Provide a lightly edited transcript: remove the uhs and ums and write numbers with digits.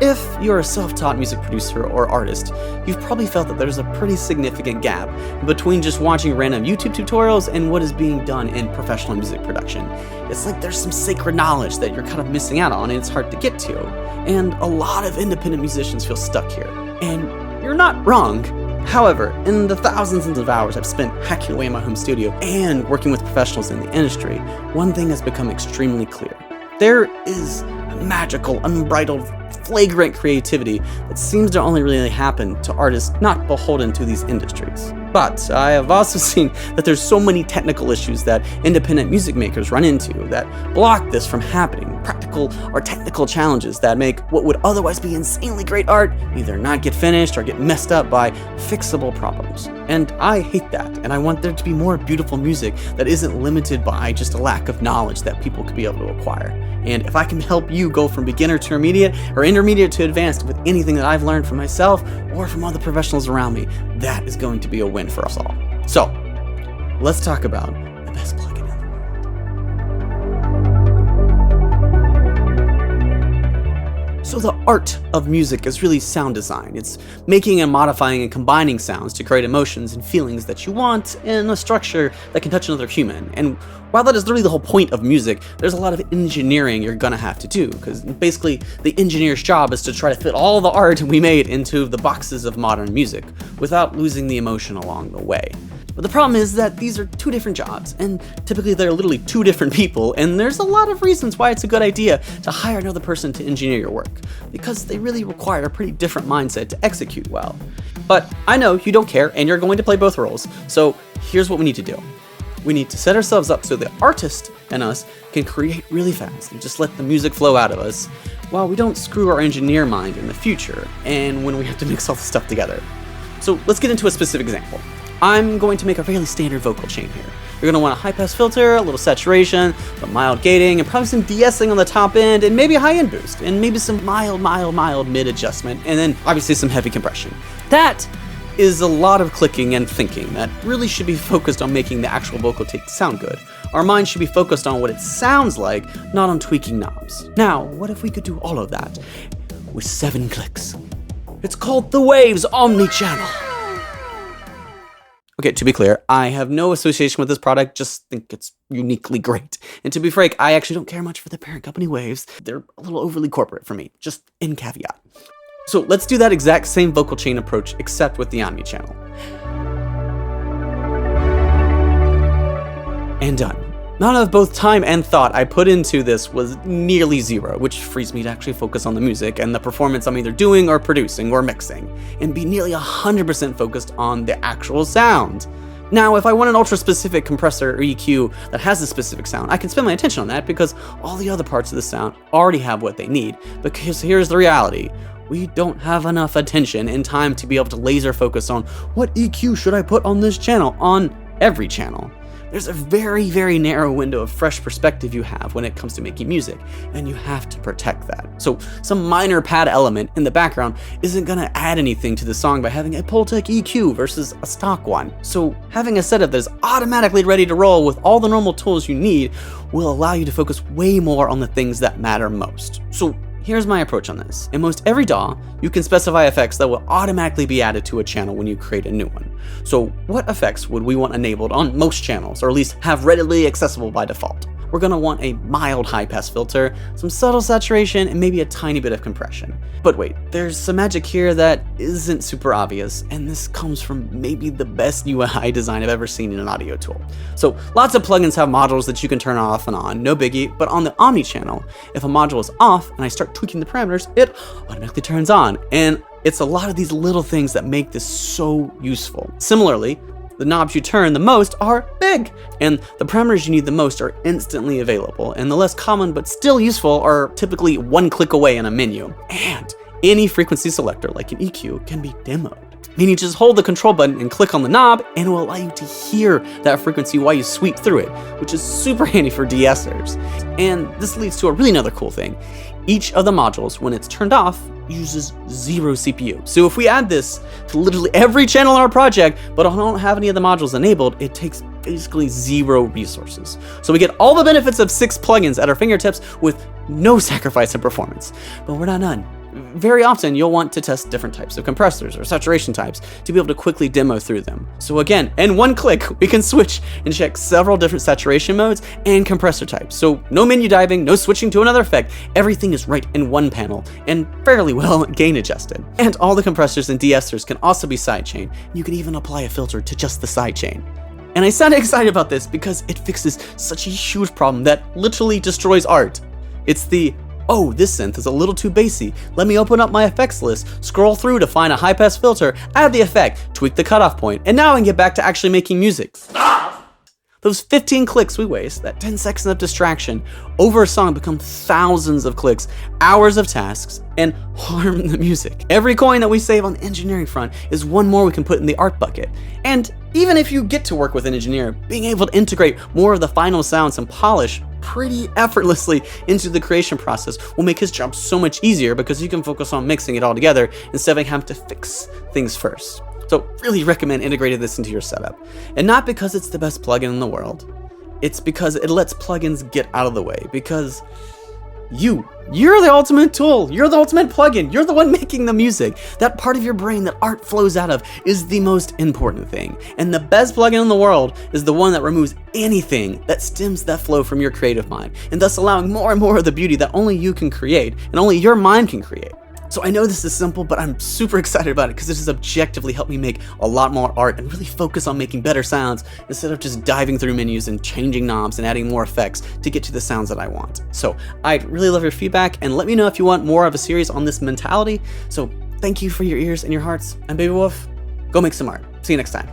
If you're a self-taught music producer or artist, you've probably felt that there's a pretty significant gap between just watching random YouTube tutorials and what is being done in professional music production. It's like there's some sacred knowledge that you're kind of missing out on and it's hard to get to. And a lot of independent musicians feel stuck here. And you're not wrong. However, in the thousands of hours I've spent hacking away in my home studio and working with professionals in the industry, one thing has become extremely clear. There is magical, unbridled, flagrant creativity that seems to only really happen to artists not beholden to these industries. But I have also seen that there's so many technical issues that independent music makers run into that block this from happening. Practical or technical challenges that make what would otherwise be insanely great art either not get finished or get messed up by fixable problems. And I hate that, and I want there to be more beautiful music that isn't limited by just a lack of knowledge that people could be able to acquire. And if I can help you go from beginner to intermediate or intermediate to advanced with anything that I've learned from myself or from other professionals around me, that is going to be a win for us all. So, let's talk about the best plugin in the world. So the art of music is really sound design. It's making and modifying and combining sounds to create emotions and feelings that you want in a structure that can touch another human. And while that is really the whole point of music, there's a lot of engineering you're gonna have to do, because basically the engineer's job is to try to fit all the art we made into the boxes of modern music without losing the emotion along the way. But the problem is that these are two different jobs, and typically they're literally two different people, and there's a lot of reasons why it's a good idea to hire another person to engineer your work, because they really require a pretty different mindset to execute well. But I know you don't care, and you're going to play both roles, so here's what we need to do. We need to set ourselves up so the artist and us can create really fast and just let the music flow out of us, while we don't screw our engineer mind in the future, and when we have to mix all the stuff together. So let's get into a specific example. I'm going to make a fairly standard vocal chain here. You're going to want a high-pass filter, a little saturation, some mild gating, and probably some de-essing on the top end, and maybe a high-end boost, and maybe some mild mid-adjustment, and then obviously some heavy compression. That is a lot of clicking and thinking that really should be focused on making the actual vocal take sound good. Our mind should be focused on what it sounds like, not on tweaking knobs. Now, what if we could do all of that with 7 clicks? It's called the Waves Omni channel. Okay, to be clear, I have no association with this product, just think it's uniquely great. And to be frank, I actually don't care much for the parent company Waves. They're a little overly corporate for me, just in caveat. So let's do that exact same vocal chain approach, except with the Omni channel. And done. None of both time and thought I put into this was nearly zero, which frees me to actually focus on the music and the performance I'm either doing or producing or mixing, and be nearly 100% focused on the actual sound. Now, if I want an ultra-specific compressor or EQ that has a specific sound, I can spend my attention on that because all the other parts of the sound already have what they need. Because here's the reality. We don't have enough attention and time to be able to laser focus on what EQ should I put on this channel, on every channel. There's a very, very narrow window of fresh perspective you have when it comes to making music, and you have to protect that. So some minor pad element in the background isn't gonna add anything to the song by having a Pultec EQ versus a stock one. So having a setup that is automatically ready to roll with all the normal tools you need will allow you to focus way more on the things that matter most. So here's my approach on this. In most every DAW, you can specify effects that will automatically be added to a channel when you create a new one. So what effects would we want enabled on most channels, or at least have readily accessible by default? We're gonna want a mild high-pass filter, some subtle saturation, and maybe a tiny bit of compression. But wait, there's some magic here that isn't super obvious, and this comes from maybe the best UI design I've ever seen in an audio tool. So lots of plugins have modules that you can turn off and on, no biggie, but on the Omni channel, if a module is off and I start tweaking the parameters, it automatically turns on. And it's a lot of these little things that make this so useful. Similarly, the knobs you turn the most are big, and the parameters you need the most are instantly available, and the less common but still useful are typically one click away in a menu. And any frequency selector like an EQ can be demoed. Meaning just hold the control button and click on the knob, and it will allow you to hear that frequency while you sweep through it, which is super handy for de-essers. And this leads to a really another cool thing. Each of the modules, when it's turned off, uses 0 CPU. So if we add this to literally every channel in our project, but I don't have any of the modules enabled, it takes basically 0 resources. So we get all the benefits of 6 plugins at our fingertips with no sacrifice in performance. But we're not done. very often you'll want to test different types of compressors or saturation types to be able to quickly demo through them. So again, in one click, we can switch and check several different saturation modes and compressor types. So no menu diving, no switching to another effect. Everything is right in one panel and fairly well gain adjusted. And all the compressors and de-essers can also be sidechain. You can even apply a filter to just the sidechain. And I sounded excited about this because it fixes such a huge problem that literally destroys art. It's the, oh, this synth is a little too bassy. Let me open up my effects list, scroll through to find a high pass filter, add the effect, tweak the cutoff point, and now I can get back to actually making music. Those 15 clicks we waste, that 10 seconds of distraction, over a song become thousands of clicks, hours of tasks, and harm the music. Every coin that we save on the engineering front is one more we can put in the art bucket. And even if you get to work with an engineer, being able to integrate more of the final sounds and polish pretty effortlessly into the creation process will make his job so much easier because you can focus on mixing it all together instead of having to fix things first. So really recommend integrating this into your setup. And not because it's the best plugin in the world, it's because it lets plugins get out of the way, because you're the ultimate tool, you're the ultimate plugin, you're the one making the music. That part of your brain that art flows out of is the most important thing. And the best plugin in the world is the one that removes anything that stems that flow from your creative mind, and thus allowing more and more of the beauty that only you can create and only your mind can create. So I know this is simple, but I'm super excited about it because this has objectively helped me make a lot more art and really focus on making better sounds instead of just diving through menus and changing knobs and adding more effects to get to the sounds that I want. So I'd really love your feedback, and let me know if you want more of a series on this mentality. So thank you for your ears and your hearts. I'm Baby Wolf. Go make some art. See you next time.